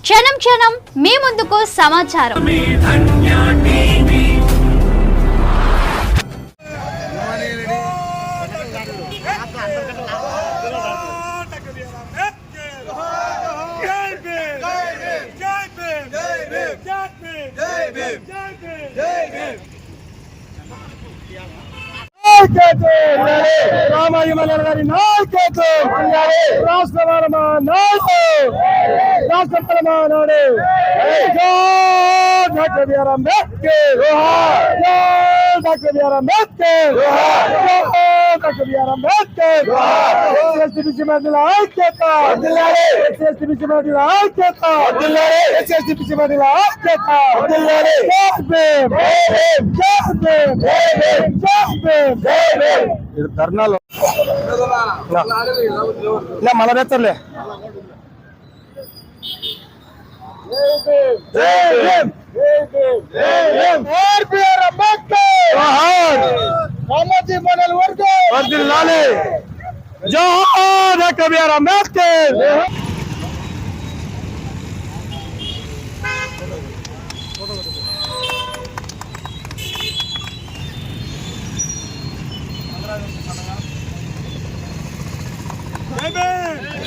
క్షణం క్షణం మీ ముందుకు సమాచారం. రామాయణ గారి నాయకత్వం, రాష్ట్ర నాడు doctor B R Ambedkar, doctor B R Ambedkar, doctor B R Ambedkar, SC BC మహిళల ఐక్యత, ఎస్సీ బీసీ మహిళల ఐక్యత, ఎస్సీ బీసీ మహిళల ఐక్యత. ధర్నాలు మళ్ళా తెచ్చలే. జోహార్ డాక్టర్ బిఆర్ అంబేద్కర్.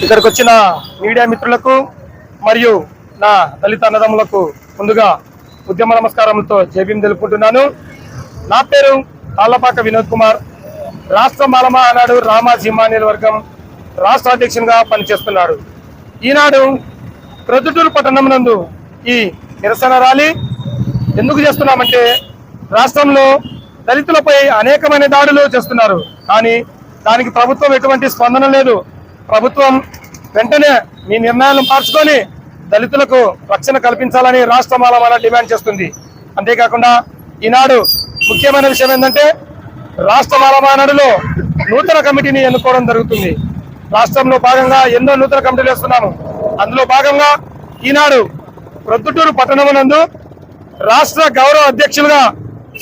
ఇక్కడికి వచ్చిన మీడియా మిత్రులకు మరియు నా దళిత అన్నదమ్ములకు ముందుగా ఉద్యమ నమస్కారంతో జైభీం తెలుపుకుంటున్నాను. నా పేరు తాళ్లపాక వినోద్ కుమార్. రాష్ట్ర మాలమహానాడు రామాజిమానియల్ వర్గం రాష్ట్ర అధ్యక్షునిగా పనిచేస్తున్నాడు. ఈనాడు ప్రొద్దుటూరు పట్టణం నందు ఈ నిరసన ర్యాలీ ఎందుకు చేస్తున్నామంటే, రాష్ట్రంలో దళితులపై అనేకమైన దాడులు చేస్తున్నారు. కానీ దానికి ప్రభుత్వం ఎటువంటి స్పందన లేదు. ప్రభుత్వం వెంటనే మీ నిర్ణయాలను మార్చుకొని దళితులకు రక్షణ కల్పించాలని రాష్ట్ర మాలమాన డిమాండ్ చేస్తుంది. అంతేకాకుండా ఈనాడు ముఖ్యమైన విషయం ఏంటంటే, రాష్ట్ర మాలమానాడులో నూతన కమిటీని ఎన్నుకోవడం జరుగుతుంది. రాష్ట్రంలో భాగంగా ఎన్నో నూతన కమిటీలు వేస్తున్నాము. అందులో భాగంగా ఈనాడు ప్రొద్దుటూరు పట్టణమునందు రాష్ట్ర గౌరవ అధ్యక్షులుగా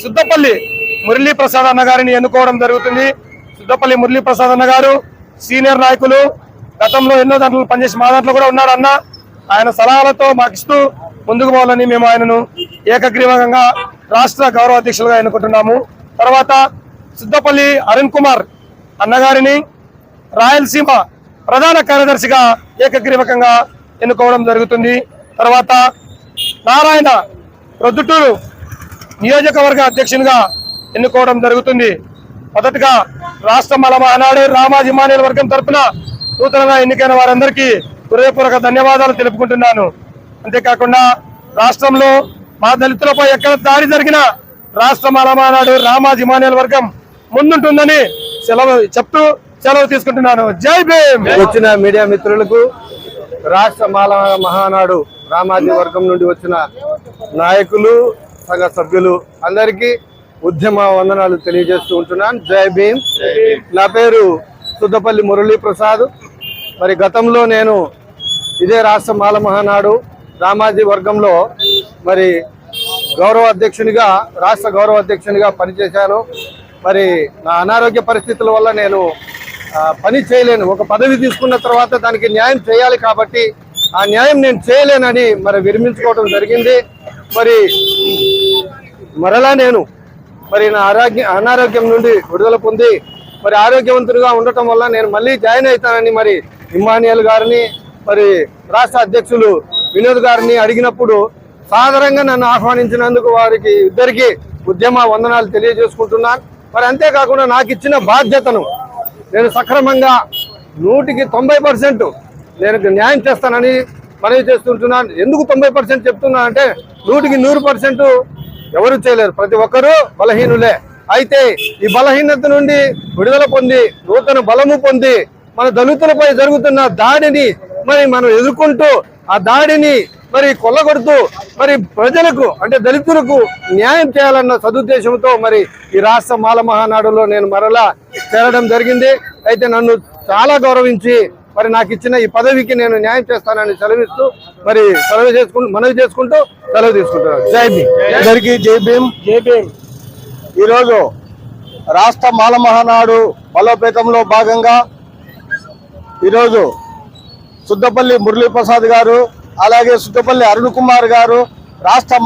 సుద్దపల్లి మురళీ ప్రసాద్ అన్న గారిని ఎన్నుకోవడం జరుగుతుంది. సుద్దపల్లి మురళీ ప్రసాద్ అన్న గారు సీనియర్ నాయకులు, గతంలో ఎన్నో దాంట్లో పనిచేసి మా దాంట్లో కూడా ఉన్నారు అన్న. ఆయన సలహాలతో మాకు ఇస్తూ ముందుకు పోవాలని మేము ఆయనను ఏకగ్రీవంగా రాష్ట్ర గౌరవ అధ్యక్షులుగా ఎన్నుకుంటున్నాము. తర్వాత సుద్దపల్లి అరుణ్ కుమార్ అన్నగారిని రాయలసీమ ప్రధాన కార్యదర్శిగా ఏకగ్రీవకంగా ఎన్నుకోవడం జరుగుతుంది. తర్వాత నారాయణ ప్రొద్దుటూరు నియోజకవర్గ అధ్యక్షునిగా ఎన్నుకోవడం జరుగుతుంది. మొదటగా రాష్ట్ర మాలమహానాడు రామాజిమానియల్ వర్గం తరఫున నూతనంగా ఎన్నికైన వారందరికీ హృదయపూర్వక ధన్యవాదాలు తెలుపుకుంటున్నాను. అంతేకాకుండా రాష్ట్రంలో మా దళితులపై ఎక్కడ దాడి జరిగినా రాష్ట్ర మాలమహానాడు రామాజిమానియల్ వర్గం ముందుంటుందని చెప్తూ సెలవు తీసుకుంటున్నాను. జై భీమ్. వచ్చిన మీడియా మిత్రులకు, రాష్ట్ర మహానాడు రామాజీ వర్గం నుండి వచ్చిన నాయకులు, సంఘ సభ్యులు అందరికీ ఉద్యమ వందనాలు తెలియజేస్తూ ఉంటున్నాను. జై భీమ్. నా పేరు సుద్దపల్లి మురళీ ప్రసాద్. మరి గతంలో నేను ఇదే రాష్ట్ర మాలమహానాడు రామాజీ వర్గంలో మరి రాష్ట్ర గౌరవ అధ్యక్షునిగా పనిచేశాను. మరి నా అనారోగ్య పరిస్థితుల వల్ల నేను పని చేయలేను. ఒక పదవి తీసుకున్న తర్వాత దానికి న్యాయం చేయాలి కాబట్టి ఆ న్యాయం నేను చేయలేనని మరి విరమించుకోవడం జరిగింది. మరి మరలా నేను నా అనారోగ్యం నుండి విడుదల పొంది మరి ఆరోగ్యవంతుడిగా ఉండటం వల్ల నేను మళ్ళీ జాయిన్ అవుతానని మరి ఇమ్మానియల్ గారిని, మరి రాష్ట్ర అధ్యక్షులు వినోద్ గారిని అడిగినప్పుడు సాధారణంగా నన్ను ఆహ్వానించినందుకు వారికి ఇద్దరికి ఉద్యమ వందనాలు తెలియజేసుకుంటున్నాను. మరి అంతేకాకుండా నాకు ఇచ్చిన బాధ్యతను నేను సక్రమంగా 100% నేను న్యాయం చేస్తానని మనవి చేస్తుంటున్నాను. ఎందుకు 90% చెప్తున్నా అంటే 100% ఎవరు చేయలేరు, ప్రతి ఒక్కరూ బలహీనులే. అయితే ఈ బలహీనత నుండి విడుదల పొంది నూతన బలము పొంది మన దళితులపై జరుగుతున్న దాడిని మరి మనం ఎదుర్కొంటూ ఆ దాడిని మరి కొల్లగొడుతూ మరి ప్రజలకు అంటే దళితులకు న్యాయం చేయాలన్న సదుద్దేశంతో మరి ఈ రాష్ట్ర మాలమహానాడులో నేను మరలా చేరడం జరిగింది. అయితే నన్ను చాలా గౌరవించి మరి నాకు ఇచ్చిన ఈ పదవికి నేను న్యాయం చేస్తానని సెలవిస్తూ మరి మనవి చేసుకుంటూ సెలవు తీసుకుంటున్నాను. జై భీమ్. అందరికీ జై భీమ్. జై భీమ్. ఈరోజు రాష్ట్ర మాలమహానాడు బలోపేతంలో భాగంగా ఈరోజు సుద్దపల్లి మురళీ ప్రసాద్ గారు, అలాగే సుట్టపల్లి అరుణ్ కుమార్ గారు రాష్ట్ర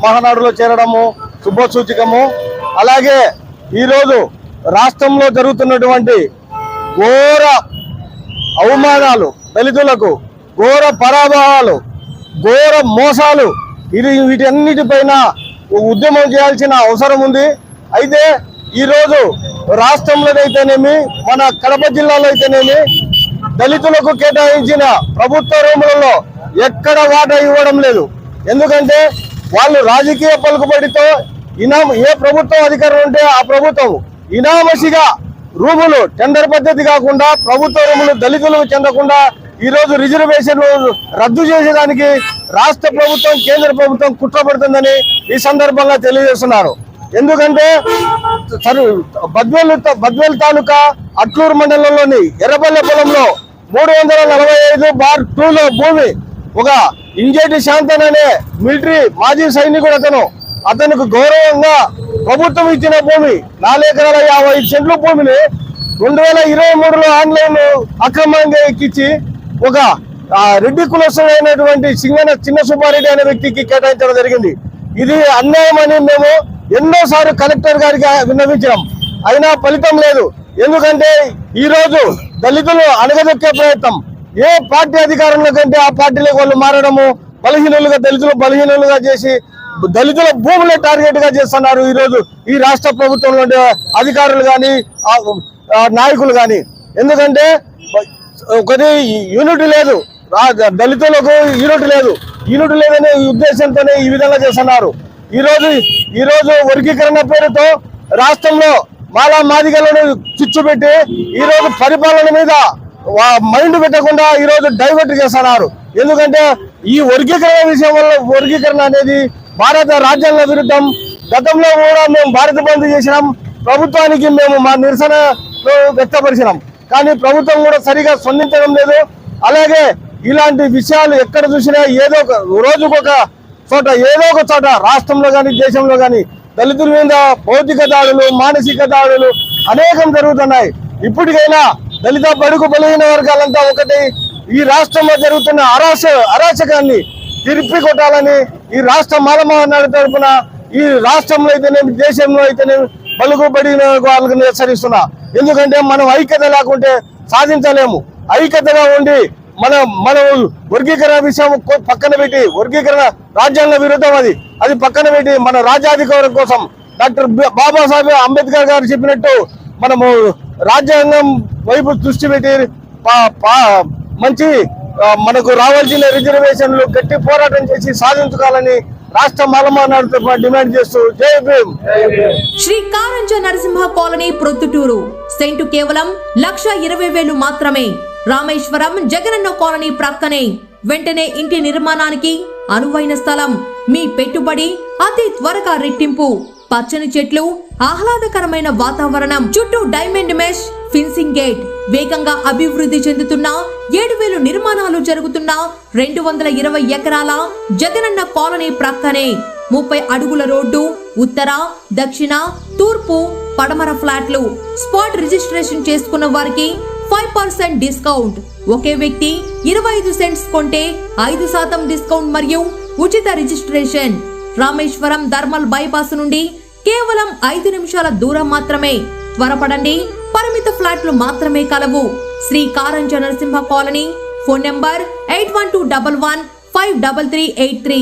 మహానాడులో చేరడము శుభసూచకము. అలాగే ఈరోజు రాష్ట్రంలో జరుగుతున్నటువంటి ఘోర అవమానాలు, దళితులకు ఘోర పరాభవాలు, ఘోర మోసాలు, వీటన్నిటిపైన ఉద్యమం చేయాల్సిన అవసరం ఉంది. అయితే ఈరోజు రాష్ట్రంలోనైతేనేమి మన కడప జిల్లాలో అయితేనేమి దళితులకు కేటాయించిన ప్రభుత్వ రూములలో ఎక్కడ వాటా ఇవ్వడం లేదు. ఎందుకంటే వాళ్ళు రాజకీయ పలుకుబడితో ఏ ప్రభుత్వం అధికారం ఉంటే ఆ ప్రభుత్వం ఇనామసిగా రూములు టెండర్ పద్ధతి కాకుండా ప్రభుత్వ రూములు దళితులకు చెందకుండా ఈరోజు రిజర్వేషన్లు రద్దు చేసేదానికి రాష్ట్ర ప్రభుత్వం కేంద్ర ప్రభుత్వం కుట్రపడుతుందని ఈ సందర్భంగా తెలియజేస్తున్నారు. ఎందుకంటే బద్వేల్ తాలూకా అట్లూరు మండలంలోని ఎర్రపల్లె పొలంలో 345/2లో భూమి ఒక ఇంజేటి శాంతన్ అనే మిలిటరీ మాజీ సైనికుడు అతనికి గౌరవంగా ప్రభుత్వం ఇచ్చిన భూమి 4 ఎకరాల 55 సెంట్ల భూమిని 2023లో ఆన్లైన్ అక్రమంగా ఎక్కించి ఒక రెడ్డి కులస్తుడైనటువంటి చిన్న సుబ్బారెడ్డి అనే వ్యక్తికి కేటాయించడం జరిగింది. ఇది అన్యాయం అని మేము ఎన్నోసార్లు కలెక్టర్ గారికి విన్నవించాం, అయినా ఫలితం లేదు. ఎందుకంటే ఈ రోజు దళితులు అణగదొక్కే ప్రయత్నం, ఏ పార్టీ అధికారంలో కంటే ఆ పార్టీలకు వాళ్ళు మారడము, దళితులు బలహీనులుగా చేసి దళితుల భూములే టార్గెట్ గా చేస్తున్నారు ఈ రోజు ఈ రాష్ట్ర ప్రభుత్వంలో అధికారులు కానీ నాయకులు కానీ. ఎందుకంటే ఒకటి యూనిటీ లేదు, దళితులకు యూనిటీ లేదనే ఉద్దేశంతోనే ఈ విధంగా చేస్తున్నారు. ఈ రోజు వర్గీకరణ పేరుతో రాష్ట్రంలో మాలా మాదిగలను చిచ్చు పెట్టి ఈ రోజు పరిపాలన మీద మైండ్ పెట్టకుండా ఈ రోజు డైవర్ట్ చేస్తున్నారు. ఎందుకంటే ఈ వర్గీకరణ విషయం వల్ల వర్గీకరణ అనేది భారత రాజ్యాంగ విరుద్ధం. గతంలో కూడా మేము భారత బంద్ చేసినాం, ప్రభుత్వానికి మేము మా నిరసన వ్యక్తపరిచినాం, కానీ ప్రభుత్వం కూడా సరిగా స్పందించడం లేదు. అలాగే ఇలాంటి విషయాలు ఎక్కడ చూసినా ఏదో ఒక చోట రాష్ట్రంలో కానీ దేశంలో కానీ దళితుల మీద భౌతిక దాడులు, మానసిక దాడులు అనేకం జరుగుతున్నాయి. ఇప్పటికైనా దళిత బడుగు బలహీన వర్గాలంతా ఒకటి ఈ రాష్ట్రంలో జరుగుతున్న అరాచకాన్ని తిరిపి కొట్టాలని ఈ రాష్ట్ర మాలమహానాడు తరపున ఈ రాష్ట్రంలో అయితేనేమి దేశంలో అయితేనేమి బలుగు బడిన వాళ్ళని హెచ్చరిస్తున్నా. ఎందుకంటే మనం ఐక్యత లేకుంటే సాధించలేము. ఐక్యతగా ఉండి మన వర్గీకరణ విషయం పక్కన పెట్టి, వర్గీకరణ రాజ్యాంగ విరుద్ధం, అది పక్కన పెట్టి మన రాజ్యాధికారం కోసం డాక్టర్ బాబాసాహెబ్ అంబేద్కర్ గారు చెప్పినట్టు మనము రాజ్యాంగం వైపు దృష్టి పెట్టి మంచి మనకు రావాల్సిన రిజర్వేషన్లు గట్టి పోరాటం చేసి సాధించుకోవాలని రాష్ట్ర మాలమహానాడు తరపున డిమాండ్ చేస్తూ జై భీమ్. శ్రీ కారంజ నరసింహ కాలనీ ప్రొద్దుటూరు సెంటు కేవలం 1,20,000 మాత్రమే. రామేశ్వరం జగనన్న కాలనీ ప్రక్కనే. వెంటనే ఇంటి నిర్మాణానికి అనువైన స్థలం. మీ పెట్టుబడి అతి త్వరగా రెట్టింపు. పచ్చని చెట్లు, ఆహ్లాదకరమైన వాతావరణం, చుట్టూ డైమండ్ మెష్ ఫిన్సింగ్ గేట్. వేగంగా అభివృద్ధి చెందుతున్న 7,000 నిర్మాణాలు జరుగుతున్న 220 ఎకరాల జగనన్న కాలనీ ప్రక్కనే. 30 అడుగుల రోడ్డు, ఉత్తర, దక్షిణ, తూర్పు, పడమర ఫ్లాట్లు. స్పాట్ రిజిస్ట్రేషన్ చేసుకున్న వారికి 5% డిస్కౌంట్. ఒకే వ్యక్తి 25 సెంట్స్ కొంటే 5% డిస్కౌంట్ మరియు ఉచిత రిజిస్ట్రేషన్. రామేశ్వరం ధర్మల్ బైపాస్ నుండి కేవలం 5 నిమిషాల దూరం మాత్రమే. త్వరపడండి, పరిమిత ఫ్లాట్లు మాత్రమే కలవు. Shri Karanja Narasimha colony. Phone number 8121153383.